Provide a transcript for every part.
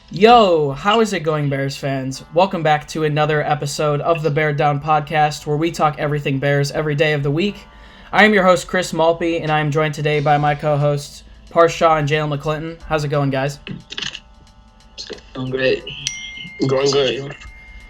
Yo, how is it going, Bears fans? Welcome back to another episode of the Bear Down Podcast, where we talk everything Bears every day of the week. I am your host, Chris Malpe, and I am joined today by my co-hosts, Parth and Jaylen McClinton. How's it going, guys? It's going great. Going good.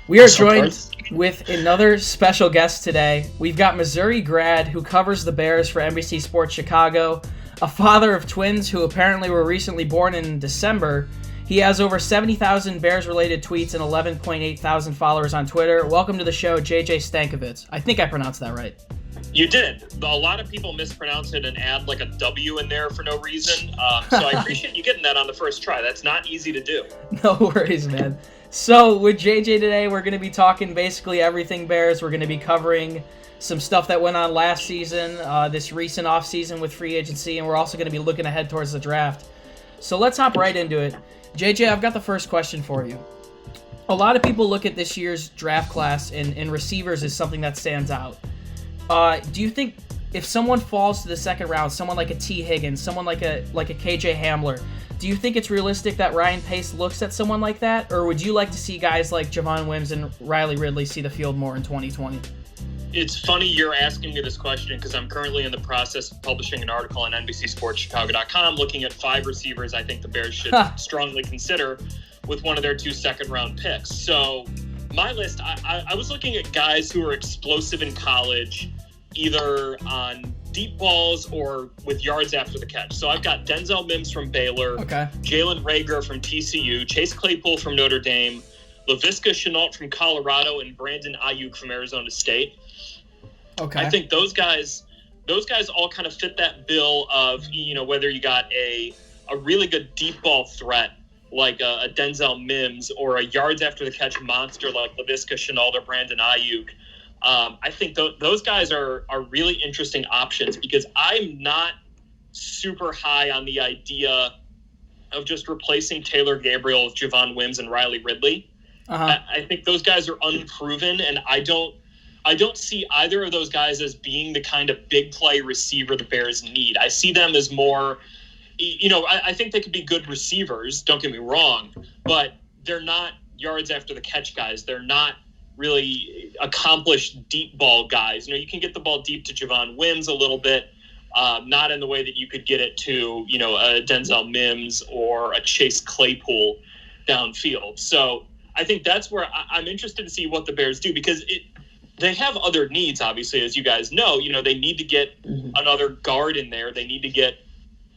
We are joined with another special guest today. We've got Missouri grad who covers the Bears for NBC Sports Chicago, a father of twins who apparently were recently born in December. He has over 70,000 Bears-related tweets and 11.8 thousand followers on Twitter. Welcome to the show, JJ Stankevitz. I think I pronounced that right. You did. A lot of people mispronounce it and add like a W in there for no reason. So I appreciate you getting that on the first try. That's not easy to do. No worries, man. So with JJ today, we're going to be talking basically everything Bears. We're going to be covering some stuff that went on last season, this recent offseason with free agency, and we're also going to be looking ahead towards the draft. So let's hop right into it. JJ, I've got the first question for you. A lot of people look at this year's draft class and receivers as something that stands out. Do you think if someone falls to the second round, someone like a T. Higgins, someone like a KJ Hamler, do you think it's realistic that Ryan Pace looks at someone like that? Or would you like to see guys like Javon Wims and Riley Ridley see the field more in 2020? It's funny you're asking me this question because I'm currently in the process of publishing an article on NBCSportsChicago.com looking at 5 receivers I think the Bears should strongly consider with one of their 2 second-round picks. So my list, I was looking at guys who are explosive in college, either on deep balls or with yards after the catch. So I've got Denzel Mims from Baylor, Jalen Reagor from TCU, Chase Claypool from Notre Dame, Laviska Shenault from Colorado, and Brandon Ayuk from Arizona State. Okay. I think those guys all kind of fit that bill of, whether you got a really good deep ball threat like a Denzel Mims or a yards after the catch monster like Laviska Shenault or Brandon Ayuk. I think those guys are really interesting options because I'm not super high on the idea of just replacing Taylor Gabriel with Javon Wims and Riley Ridley. I think those guys are unproven, and I don't see either of those guys as being the kind of big play receiver the Bears need. I see them as more, I think they could be good receivers, don't get me wrong, but they're not yards after the catch guys. They're not really accomplished deep ball guys. You can get the ball deep to Javon Wims a little bit, not in the way that you could get it to, a Denzel Mims or a Chase Claypool downfield. So I think that's where I'm interested to see what the Bears do because they have other needs, obviously, as you guys know. They need to get another guard in there. They need to get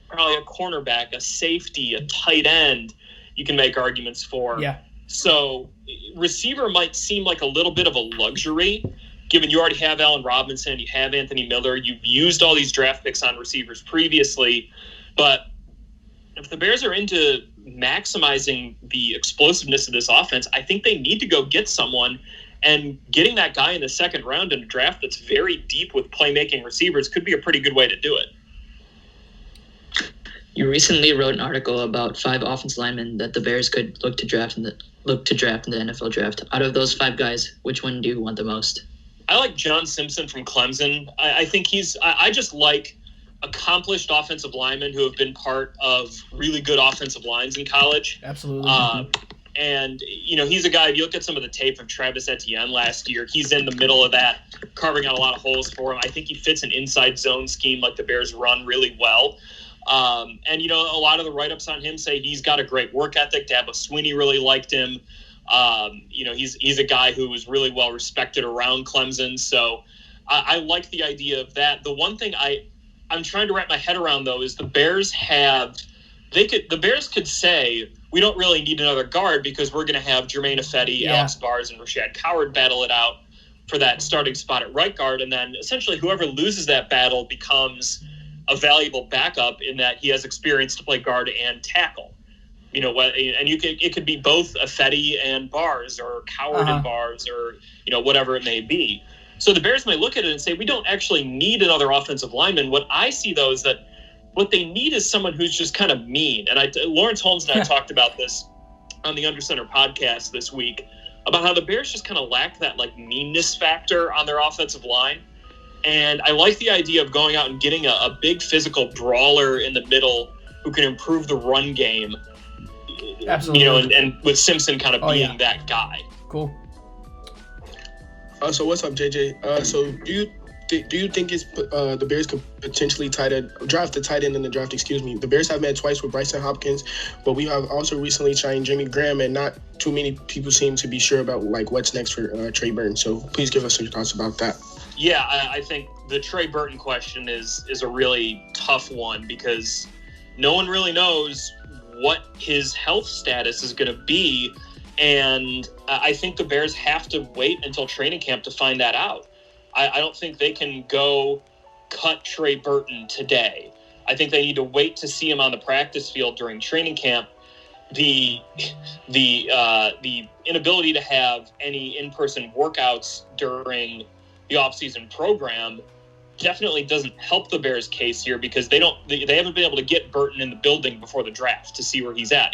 probably a cornerback, a safety, a tight end you can make arguments for. Yeah. So receiver might seem like a little bit of a luxury, given you already have Allen Robinson, you have Anthony Miller, you've used all these draft picks on receivers previously. But if the Bears are into maximizing the explosiveness of this offense, I think they need to go get someone. And getting that guy in the second round in a draft that's very deep with playmaking receivers could be a pretty good way to do it. You recently wrote an article about 5 offensive linemen that the Bears could look to draft in the NFL draft. Out of those 5 guys, which one do you want the most? I like John Simpson from Clemson. I think I just like accomplished offensive linemen who have been part of really good offensive lines in college. Absolutely. And, he's a guy, if you look at some of the tape of Travis Etienne last year, he's in the middle of that, carving out a lot of holes for him. I think he fits an inside zone scheme like the Bears run really well. And, a lot of the write-ups on him say he's got a great work ethic. Dabo Swinney really liked him. He's a guy who was really well respected around Clemson. So I like the idea of that. The one thing I'm trying to wrap my head around, though, is the Bears could say, we don't really need another guard because we're going to have Jermaine Ifedi, Alex Bars, and Rashad Coward battle it out for that starting spot at right guard. And then essentially whoever loses that battle becomes a valuable backup in that he has experience to play guard and tackle. And it could be both Ifedi and Bars or Coward and Bars or, whatever it may be. So the Bears may look at it and say, we don't actually need another offensive lineman. What I see, though, is that what they need is someone who's just kind of mean. And Lawrence Holmes and I talked about this on the Under Center podcast this week about how the Bears just kind of lack that meanness factor on their offensive line. And I like the idea of going out and getting a big physical brawler in the middle who can improve the run game. Absolutely. You know, and with Simpson kind of being that guy. Cool. So what's up, JJ? So do you think it's the Bears could potentially draft the tight end in the draft? Excuse me. The Bears have met twice with Bryson Hopkins, but we have also recently signed Jimmy Graham, and not too many people seem to be sure about like what's next for Trey Burton. So please give us your thoughts about that. Yeah, I think the Trey Burton question is a really tough one because no one really knows what his health status is going to be. And I think the Bears have to wait until training camp to find that out. I don't think they can go cut Trey Burton today. I think they need to wait to see him on the practice field during training camp. The inability to have any in-person workouts during the offseason program definitely doesn't help the Bears' case here because they haven't been able to get Burton in the building before the draft to see where he's at.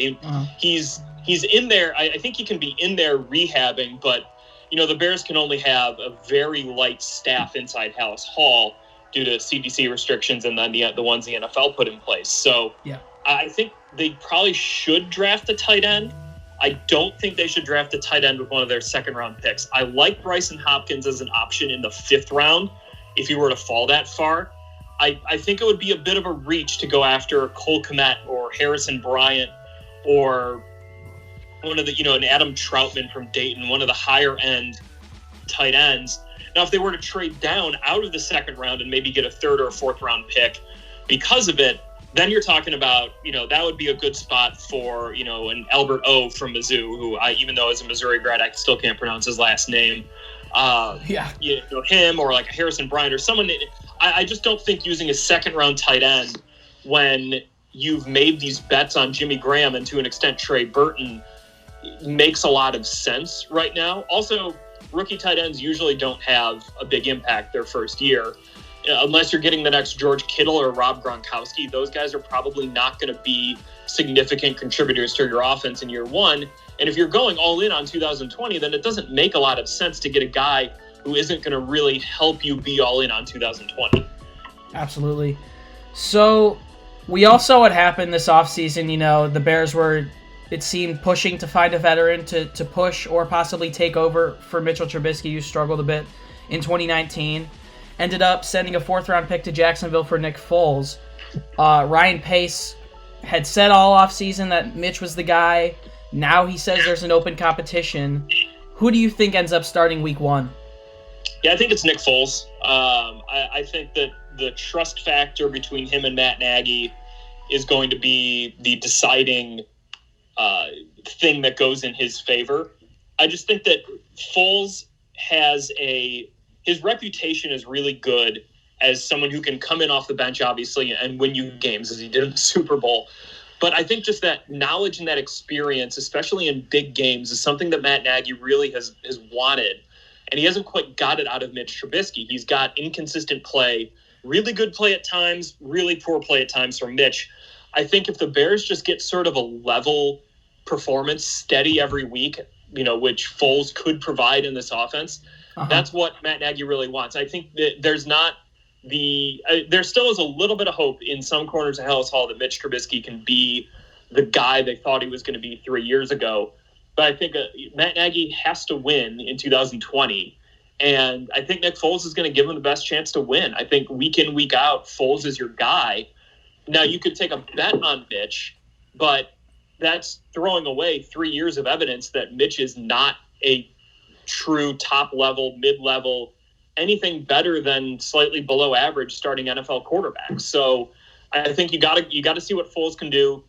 He's in there. I think he can be in there rehabbing, but you know the Bears can only have a very light staff inside Hallis Hall due to CDC restrictions and then the ones the NFL put in place. So yeah, I think they probably should draft a tight end. I don't think they should draft a tight end with one of their second-round picks. I like Bryson Hopkins as an option in the 5th round if you were to fall that far. I think it would be a bit of a reach to go after Cole Kmet or Harrison Bryant or one of the, an Adam Troutman from Dayton, one of the higher-end tight ends. Now, if they were to trade down out of the 2nd round and maybe get a 3rd or 4th round pick because of it, then you're talking about, that would be a good spot for, an Albert O from Mizzou, who even though as a Missouri grad, I still can't pronounce his last name. Him or like Harrison Bryant or someone. I just don't think using a 2nd round tight end when you've made these bets on Jimmy Graham and to an extent Trey Burton makes a lot of sense right now. Also, rookie tight ends usually don't have a big impact their first year. Unless you're getting the next George Kittle or Rob Gronkowski, those guys are probably not going to be significant contributors to your offense in year one. And if you're going all in on 2020, then it doesn't make a lot of sense to get a guy who isn't going to really help you be all in on 2020. Absolutely. So we all saw what happened this offseason. The Bears were, it seemed, pushing to find a veteran to push or possibly take over for Mitchell Trubisky, who struggled a bit in 2019. Ended up sending a 4th round pick to Jacksonville for Nick Foles. Ryan Pace had said all offseason that Mitch was the guy. Now he says there's an open competition. Who do you think ends up starting week 1? Yeah, I think it's Nick Foles. I think that the trust factor between him and Matt Nagy is going to be the deciding thing that goes in his favor. I just think that Foles has his reputation is really good as someone who can come in off the bench, obviously, and win you games as he did in the Super Bowl. But I think just that knowledge and that experience, especially in big games, is something that Matt Nagy really has wanted. And he hasn't quite got it out of Mitch Trubisky. He's got inconsistent play, really good play at times, really poor play at times from Mitch. I think if the Bears just get sort of a level performance, steady every week, which Foles could provide in this offense, that's what Matt Nagy really wants. I think that there still is a little bit of hope in some corners of Hallis Hall that Mitch Trubisky can be the guy they thought he was going to be 3 years ago. But I think Matt Nagy has to win in 2020. And I think Nick Foles is going to give him the best chance to win. I think week in, week out, Foles is your guy. Now, you could take a bet on Mitch, but that's throwing away 3 years of evidence that Mitch is not a true top-level, mid-level, anything better than slightly below average starting NFL quarterback. So I think you got to see what Foles can do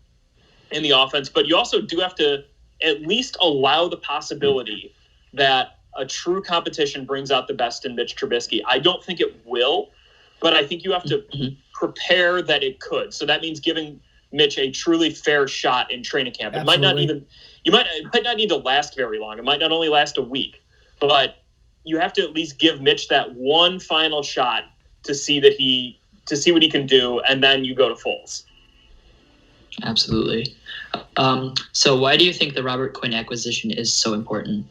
in the offense, but you also do have to at least allow the possibility that a true competition brings out the best in Mitch Trubisky. I don't think it will, but I think you have to prepare that it could. So that means giving Mitch a truly fair shot in training camp. It might not even it might not need to last very long. It might not only last a week, but you have to at least give Mitch that one final shot to see what he can do, and then you go to Foles. Absolutely. So why do you think the Robert Quinn acquisition is so important?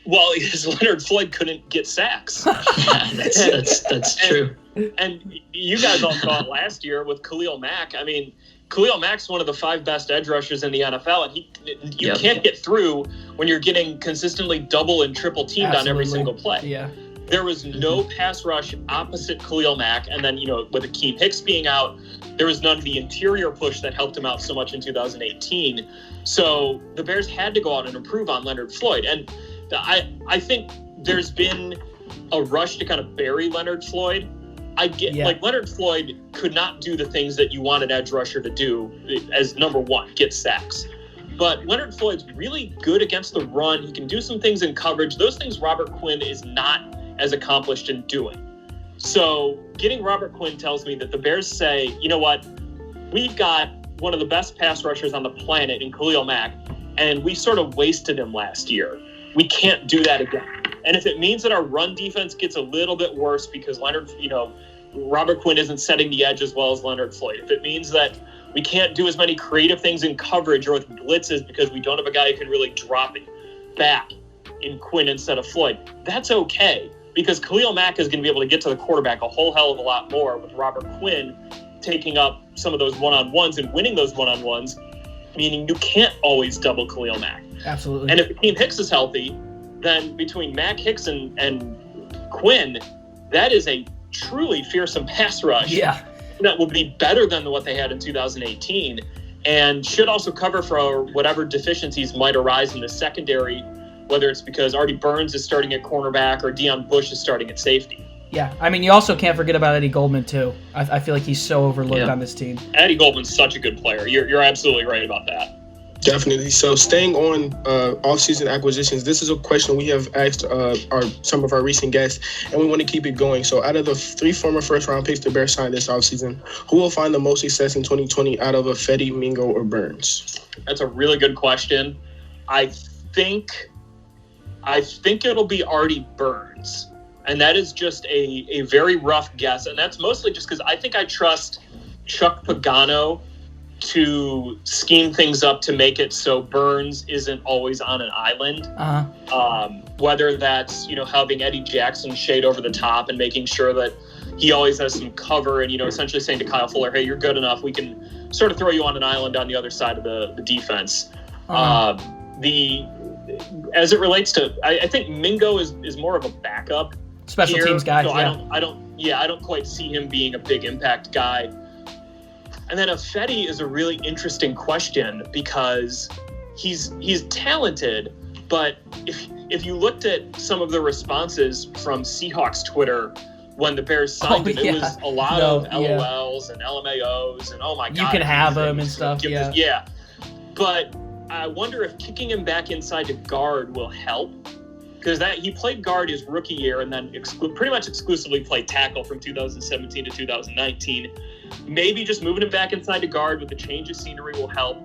Well, because Leonard Floyd couldn't get sacks. Yeah, that's true. And you guys all saw it last year with Khalil Mack. I mean, Khalil Mack's one of the 5 best edge rushers in the NFL, and you can't get through when you're getting consistently double and triple teamed on every single play. Yeah. There was no pass rush opposite Khalil Mack, and then, with Akeem Hicks being out, there was none of the interior push that helped him out so much in 2018. So the Bears had to go out and improve on Leonard Floyd. And I think there's been a rush to kind of bury Leonard Floyd. Like Leonard Floyd could not do the things that you want an edge rusher to do as number one, get sacks. But Leonard Floyd's really good against the run. He can do some things in coverage. Those things Robert Quinn is not as accomplished in doing. So getting Robert Quinn tells me that the Bears say, you know what, we've got one of the best pass rushers on the planet in Khalil Mack, and we sort of wasted him last year. We can't do that again. And if it means that our run defense gets a little bit worse because Robert Quinn isn't setting the edge as well as Leonard Floyd, if it means that we can't do as many creative things in coverage or with blitzes because we don't have a guy who can really drop it back in Quinn instead of Floyd, that's okay. Because Khalil Mack is going to be able to get to the quarterback a whole hell of a lot more with Robert Quinn taking up some of those one-on-ones and winning those one-on-ones, meaning you can't always double Khalil Mack. Absolutely. And if Akeem Hicks is healthy, then between Mack, Hicks, and Quinn, that is a truly fearsome pass rush. Yeah. That will be better than what they had in 2018 and should also cover for whatever deficiencies might arise in the secondary, whether it's because Artie Burns is starting at cornerback or Deion Bush is starting at safety. Yeah, I mean, you also can't forget about Eddie Goldman, too. I feel like he's so overlooked on this team. Eddie Goldman's such a good player. You're absolutely right about that. Definitely. So staying on off-season acquisitions, this is a question we have asked some of our recent guests, and we want to keep it going. So out of the 3 former first-round picks the Bears signed this offseason, who will find the most success in 2020 out of Fetty, Mingo, or Burns? That's a really good question. I think it'll be Artie Burns. And that is just a very rough guess. And that's mostly just because I think I trust Chuck Pagano to scheme things up to make it so Burns isn't always on an island. Whether that's, having Eddie Jackson shade over the top and making sure that he always has some cover and, essentially saying to Kyle Fuller, hey, you're good enough. We can sort of throw you on an island on the other side of the defense. As it relates to, I think Mingo is more of a backup. Special teams guy. So I don't quite see him being a big impact guy. And then Fetty is a really interesting question because he's talented, but if you looked at some of the responses from Seahawks Twitter when the Bears signed him, it was a lot of LOLs and LMAOs and oh my god, you can have him and stuff. Yeah. But I wonder if kicking him back inside to guard will help. Because he played guard his rookie year and then pretty much exclusively played tackle from 2017 to 2019. Maybe just moving him back inside to guard with the change of scenery will help.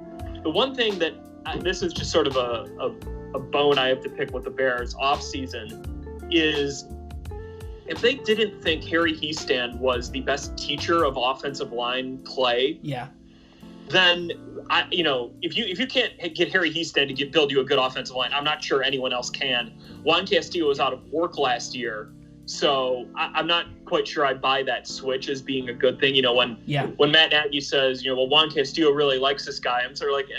The one thing that this is just sort of a bone I have to pick with the Bears offseason is if they didn't think Harry Hiestand was the best teacher of offensive line play, then if you can't get Harry Hiestand to build you a good offensive line, I'm not sure anyone else can. Juan Castillo was out of work last year, so I'm not quite sure I buy that switch as being a good thing. When Matt Nagy says, well, Juan Castillo really likes this guy, I'm sort of like,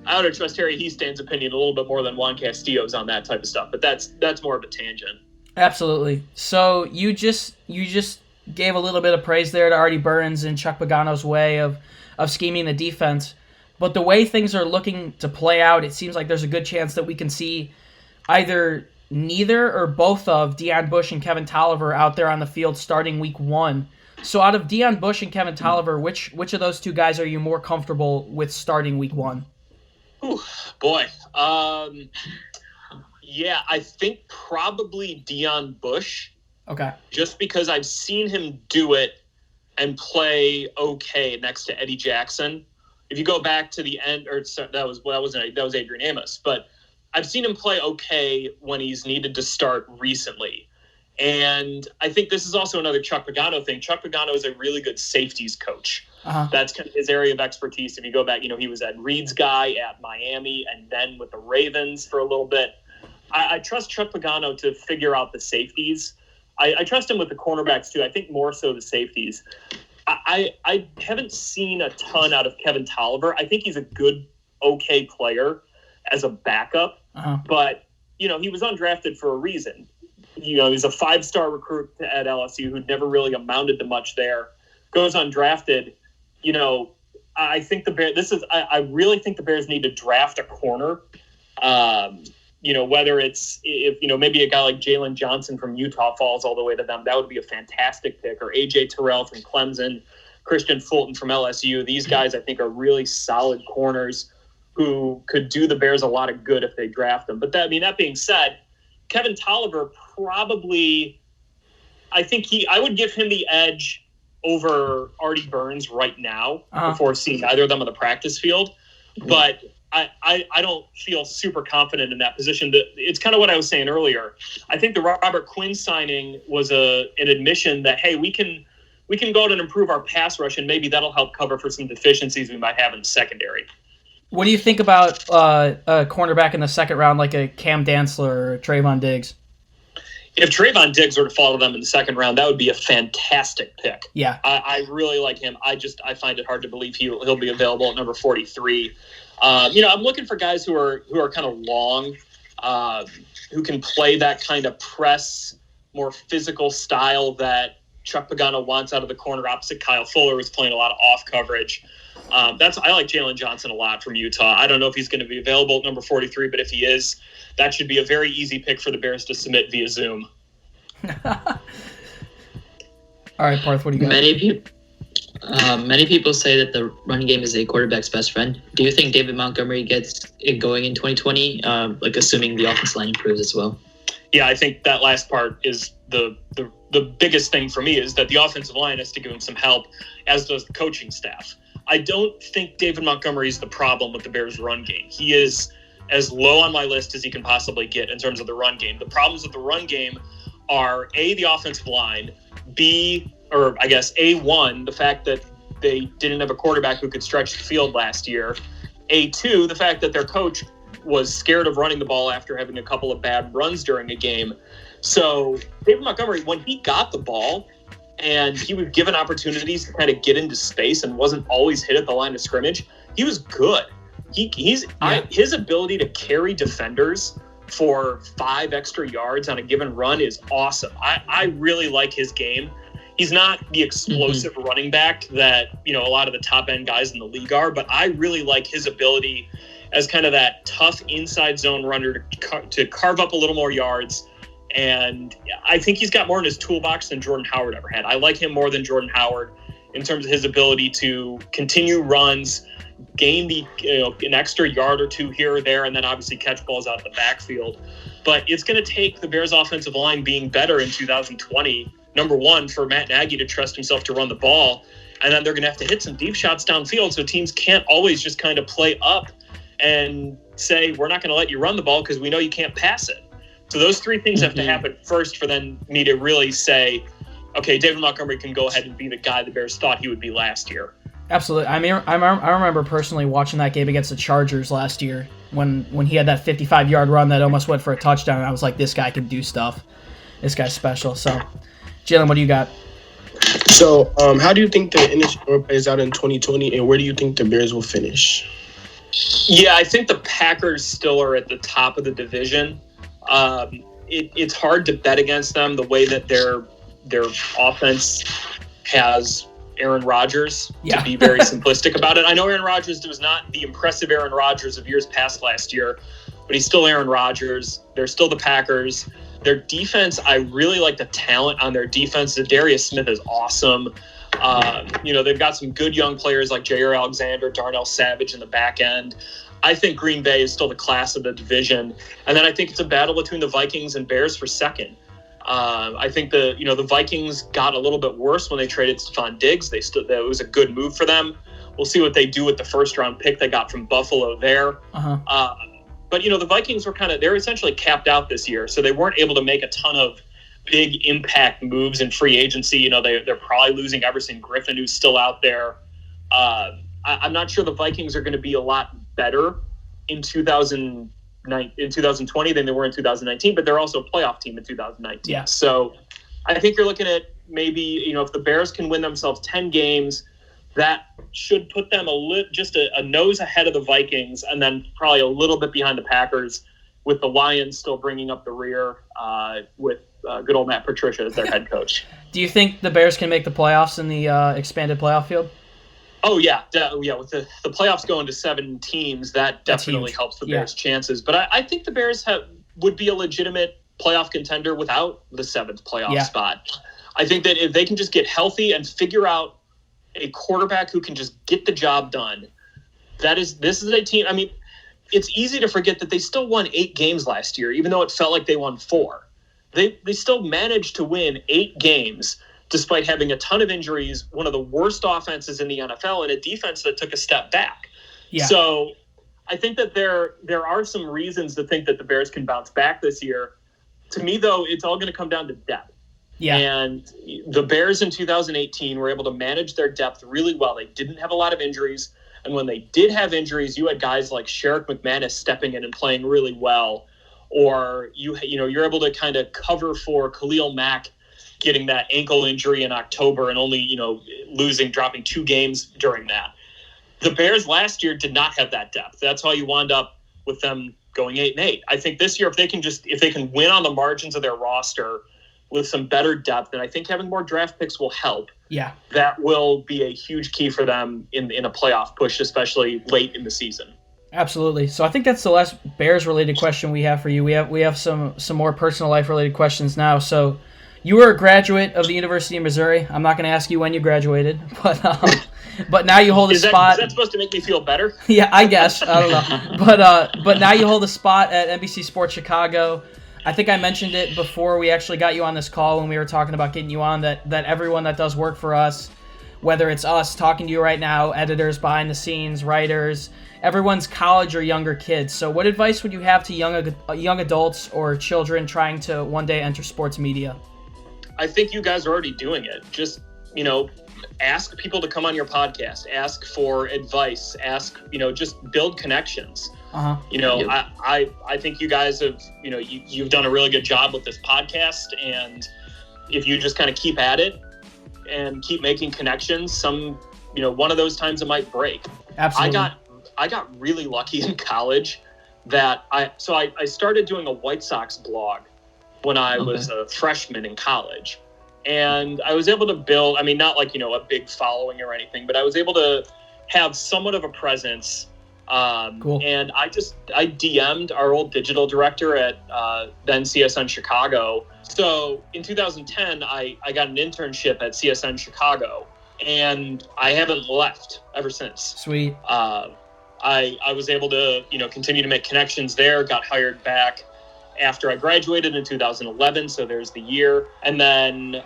I would trust Harry Hiestand's opinion a little bit more than Juan Castillo's on that type of stuff. But that's more of a tangent. Absolutely. So you just gave a little bit of praise there to Artie Burns and Chuck Pagano's way of scheming the defense. But the way things are looking to play out, it seems like there's a good chance that we can see either neither or both of Deion Bush and Kevin Tolliver out there on the field starting week 1. So out of Deion Bush and Kevin Tolliver, which of those two guys are you more comfortable with starting week 1? Ooh, boy. I think probably Deion Bush. Okay. Just because I've seen him do it and play okay next to Eddie Jackson. If you go back to the end, that was Adrian Amos, but I've seen him play okay when he's needed to start recently. And I think this is also another Chuck Pagano thing. Chuck Pagano is a really good safeties coach. That's kind of his area of expertise. If you go back, he was Ed Reed's guy at Miami and then with the Ravens for a little bit. I trust Chuck Pagano to figure out the safeties. I trust him with the cornerbacks too. I think more so the safeties. I haven't seen a ton out of Kevin Tolliver. I think he's a okay player as a backup, but he was undrafted for a reason. He's a 5-star recruit at LSU who never really amounted to much there. Goes undrafted. I think I really think the Bears need to draft a corner. Whether it's if maybe a guy like Jaylen Johnson from Utah falls all the way to them, that would be a fantastic pick. Or AJ Terrell from Clemson, Christian Fulton from LSU. These guys I think are really solid corners who could do the Bears a lot of good if they draft them. But that being said, Kevin Tolliver probably, I would give him the edge over Artie Burns right now before seeing either of them on the practice field. But I don't feel super confident in that position. It's kind of what I was saying earlier. I think the Robert Quinn signing was an admission that, hey, we can go out and improve our pass rush, and maybe that'll help cover for some deficiencies we might have in the secondary. What do you think about a cornerback in the second round like a Cam Dantzler or Trayvon Diggs? If Trayvon Diggs were to fall to them in the second round, that would be a fantastic pick. Yeah. I really like him. I find it hard to believe he'll be available at number 43. I'm looking for guys who are kind of long, who can play that kind of press, more physical style that Chuck Pagano wants out of the corner opposite Kyle Fuller, who's playing a lot of off coverage. I like Jaylen Johnson a lot from Utah. I don't know if he's going to be available at number 43, but if he is, that should be a very easy pick for the Bears to submit via Zoom. All right, Parth, what do you got? Many people say that the run game is a quarterback's best friend. Do you think David Montgomery gets it going in 2020, assuming the offensive line improves as well? Yeah, I think that last part is the biggest thing for me, is that the offensive line has to give him some help, as does the coaching staff. I don't think David Montgomery is the problem with the Bears' run game. He is as low on my list as he can possibly get in terms of the run game. The problems with the run game are A, the offensive line, B, or I guess A1, the fact that they didn't have a quarterback who could stretch the field last year. A2, the fact that their coach was scared of running the ball after having a couple of bad runs during a game. So David Montgomery, when he got the ball and he was given opportunities to kind of get into space and wasn't always hit at the line of scrimmage, he was good. His ability to carry defenders for 5 extra yards on a given run is awesome. I really like his game. He's not the explosive running back that, a lot of the top end guys in the league are, but I really like his ability as kind of that tough inside zone runner to carve up a little more yards. And I think he's got more in his toolbox than Jordan Howard ever had. I like him more than Jordan Howard in terms of his ability to continue runs, gain an extra yard or two here or there, and then obviously catch balls out of the backfield. But it's going to take the Bears' offensive line being better in 2020, number one, for Matt Nagy to trust himself to run the ball. And then they're going to have to hit some deep shots downfield, so teams can't always just kind of play up and say, we're not going to let you run the ball because we know you can't pass it. So those 3 things have to happen first for me to really say, okay, David Montgomery can go ahead and be the guy the Bears thought he would be last year. Absolutely. I mean, I remember personally watching that game against the Chargers last year when he had that 55-yard run that almost went for a touchdown, and I was like, this guy can do stuff. This guy's special. So, Jaylen, what do you got? So, how do you think the NFC plays out in 2020, and where do you think the Bears will finish? Yeah, I think the Packers still are at the top of the division. It's hard to bet against them the way that their offense has Aaron Rodgers, to be very simplistic about it. I know Aaron Rodgers was not the impressive Aaron Rodgers of years past last year, but he's still Aaron Rodgers. They're still the Packers. Their defense, I really like the talent on their defense. Darius Smith is awesome. They've got some good young players like Jair Alexander, Darnell Savage in the back end. I think Green Bay is still the class of the division. And then I think it's a battle between the Vikings and Bears for second. I think the Vikings got a little bit worse when they traded Stephon Diggs. That was a good move for them. We'll see what they do with the first-round pick they got from Buffalo there. But the Vikings they're essentially capped out this year, so they weren't able to make a ton of big impact moves in free agency. They're probably losing Everson Griffin, who's still out there. I'm not sure the Vikings are going to be a lot better in 2020 than they were in 2019, but they're also a playoff team in 2019. Yeah. So I think you're looking at, maybe, if the Bears can win themselves 10 games, that should put them just a nose ahead of the Vikings, and then probably a little bit behind the Packers, with the Lions still bringing up the rear with good old Matt Patricia as their head coach. Do you think the Bears can make the playoffs in the expanded playoff field? Oh, yeah. With the playoffs going to 7 teams, that definitely helps the Bears' chances. But I think the Bears would be a legitimate playoff contender without the 7th playoff spot. I think that if they can just get healthy and figure out a quarterback who can just get the job done, this is a team. I mean, it's easy to forget that they still won 8 games last year, even though it felt like they won 4. They still managed to win 8 games despite having a ton of injuries, one of the worst offenses in the NFL, and a defense that took a step back. Yeah. So I think that there are some reasons to think that the Bears can bounce back this year. To me, though, it's all going to come down to depth. Yeah. And the Bears in 2018 were able to manage their depth really well. They didn't have a lot of injuries. And when they did have injuries, you had guys like Sherrick McManus stepping in and playing really well. Or you're able to kind of cover for Khalil Mack getting that ankle injury in October and only, dropping 2 games during that. The Bears last year did not have that depth. That's how you wound up with them going 8-8. I think this year, if they can win on the margins of their roster with some better depth, and I think having more draft picks will help. Yeah, that will be a huge key for them in a playoff push, especially late in the season. Absolutely. So I think that's the last Bears-related question we have for you. We have some more personal life-related questions now. So you were a graduate of the University of Missouri. I'm not going to ask you when you graduated, but now you hold a spot. Is that supposed to make me feel better? Yeah, I guess. I don't know. But now you hold a spot at NBC Sports Chicago. I think I mentioned it before we actually got you on this call when we were talking about getting you on, that everyone that does work for us, whether it's us talking to you right now, editors behind the scenes, writers, everyone's college or younger kids. So what advice would you have to young adults or children trying to one day enter sports media? I think you guys are already doing it. Just, ask people to come on your podcast, ask for advice, just build connections. Uh-huh. I think you guys have, you've done a really good job with this podcast, and if you just kind of keep at it and keep making connections, one of those times it might break. Absolutely. I got really lucky in college that I started doing a White Sox blog when I was a freshman in college. And I was able to build, not like, a big following or anything, but I was able to have somewhat of a presence. Cool. And I DM'd our old digital director at then CSN Chicago. So in 2010, I got an internship at CSN Chicago, and I haven't left ever since. Sweet. I was able to, continue to make connections there, got hired back after I graduated in 2011, so there's the year. And then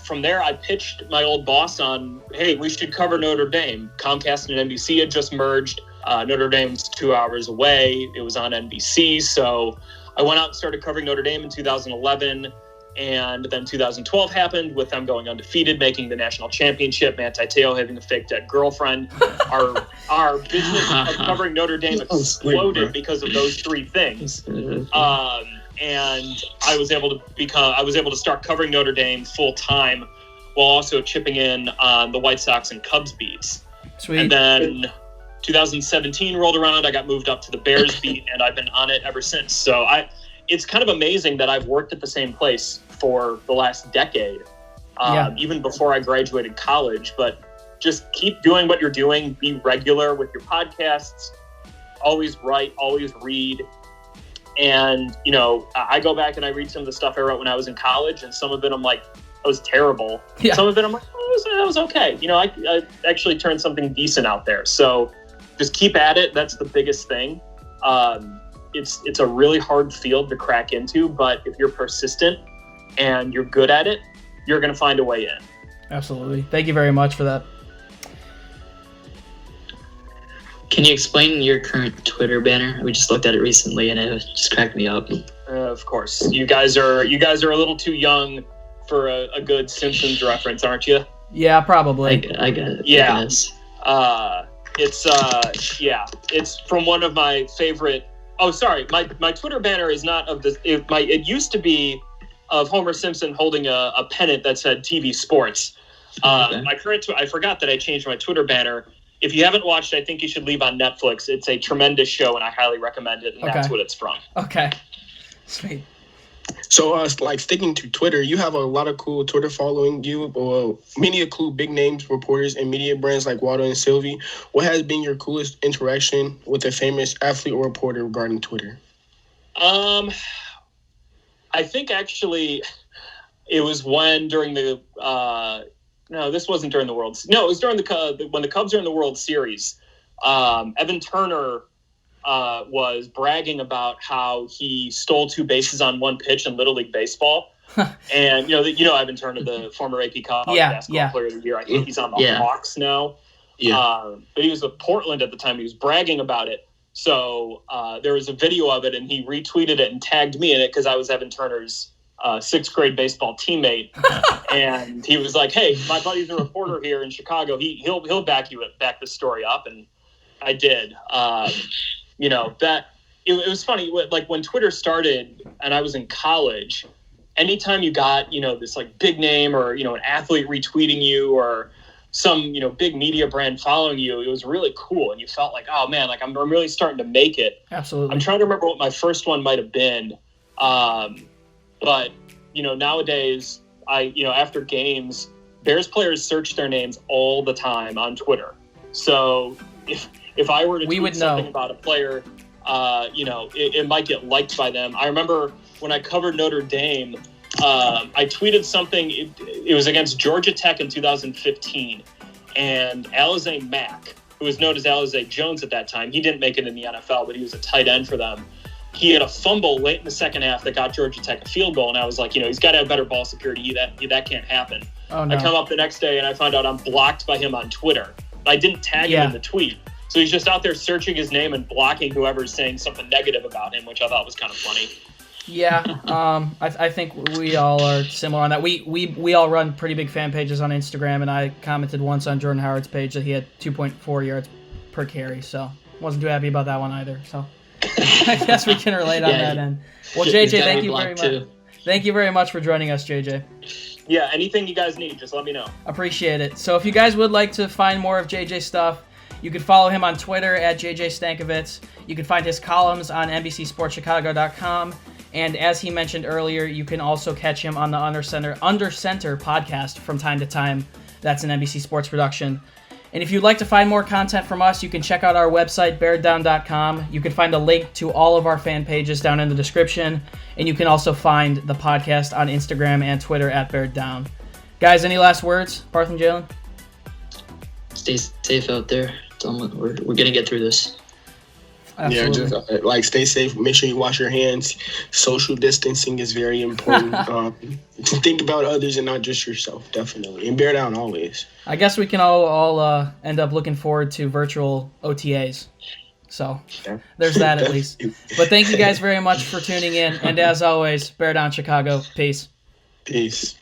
from there, I pitched my old boss on, hey, we should cover Notre Dame. Comcast and NBC had just merged. Notre Dame's 2 hours away. It was on NBC, so I went out and started covering Notre Dame in 2011. And then 2012 happened with them going undefeated, making the national championship, Manti Te'o having a fake dead girlfriend. Our business of covering Notre Dame exploded because of those 3 things. And I was able to start covering Notre Dame full time while also chipping in on the White Sox and Cubs beats. Sweet. And then 2017 rolled around, I got moved up to the Bears beat, and I've been on it ever since. So it's kind of amazing that I've worked at the same place for the last decade, even before I graduated college. But just keep doing what you're doing. Be regular with your podcasts. Always write, always read. And, I go back and I read some of the stuff I wrote when I was in college, and some of it I'm like, that was terrible. Yeah. Some of it I'm like, that was okay. I actually turned something decent out there. So just keep at it. That's the biggest thing. It's a really hard field to crack into, but if you're persistent and you're good at it, you're going to find a way in. Absolutely. Thank you very much for that. Can you explain your current Twitter banner? We just looked at it recently, and it just cracked me up. Of course. You guys are a little too young for a good Simpsons reference, aren't you? Yeah, probably. I get it. Yeah. It's from one of my favorite. Oh, sorry. My Twitter banner is not of this. It used to be of Homer Simpson holding a pennant that said TV Sports. Okay. My current I forgot that I changed my Twitter banner. If you haven't watched, I think you should leave on Netflix. It's a tremendous show, and I highly recommend it, and that's what it's from. Okay. Sweet. So, like sticking to Twitter, you have a lot of cool Twitter following. Many cool big names, reporters, and media brands like Waldo and Sylvie. What has been your coolest interaction with a famous athlete or reporter regarding Twitter? I think actually it was when during the no, this wasn't during the World. No, it was during when the Cubs are in the World Series. Evan Turner was bragging about how he stole 2 bases on 1 pitch in Little League Baseball. And you know Evan Turner, the former AP College Basketball Player of the Year. I think he's on the Hawks now. Yeah. But he was with Portland at the time. He was bragging about it. So there was a video of it, and he retweeted it and tagged me in it because I was Evan Turner's 6th grade baseball teammate. And he was like, "Hey, my buddy's a reporter here in Chicago. He'll back this story up," and I did. That it was funny. Like when Twitter started, and I was in college. Anytime you got this like big name or an athlete retweeting you or some big media brand following you, it was really cool, and you felt like, oh man, like I'm really starting to make it. Absolutely. I'm trying to remember what my first one might have been, but nowadays after games, Bears players search their names all the time on Twitter. So if I were to tweet something about a player, it might get liked by them. I remember when I covered Notre Dame, I tweeted something. It was against Georgia Tech in 2015, and Alizé Mack, who was known as Alizé Jones at that time, he didn't make it in the NFL, but he was a tight end for them. He had a fumble late in the second half that got Georgia Tech a field goal, and I was like, he's got to have better ball security. That can't happen. Oh, no. I come up the next day, and I find out I'm blocked by him on Twitter. I didn't tag him in the tweet. So he's just out there searching his name and blocking whoever's saying something negative about him, which I thought was kind of funny. Yeah, I think we all are similar on that. We all run pretty big fan pages on Instagram, and I commented once on Jordan Howard's page that he had 2.4 yards per carry, so wasn't too happy about that one either. So I guess we can relate on that end. Well, JJ, thank you very much. Thank you very much for joining us, JJ. Yeah, anything you guys need, just let me know. Appreciate it. So if you guys would like to find more of JJ's stuff, you can follow him on Twitter at JJ Stankevitz. You can find his columns on NBCSportsChicago.com. And as he mentioned earlier, you can also catch him on the Under Center podcast from time to time. That's an NBC Sports production. And if you'd like to find more content from us, you can check out our website, beardown.com. You can find a link to all of our fan pages down in the description. And you can also find the podcast on Instagram and Twitter at beardown. Guys, any last words? Parth and Jaylen? Stay safe out there. We're going to get through this. Absolutely. Yeah, just stay safe. Make sure you wash your hands. Social distancing is very important. Think about others and not just yourself, definitely. And bear down always. I guess we can all end up looking forward to virtual OTAs. So there's that at least. But thank you guys very much for tuning in. And as always, bear down Chicago. Peace. Peace.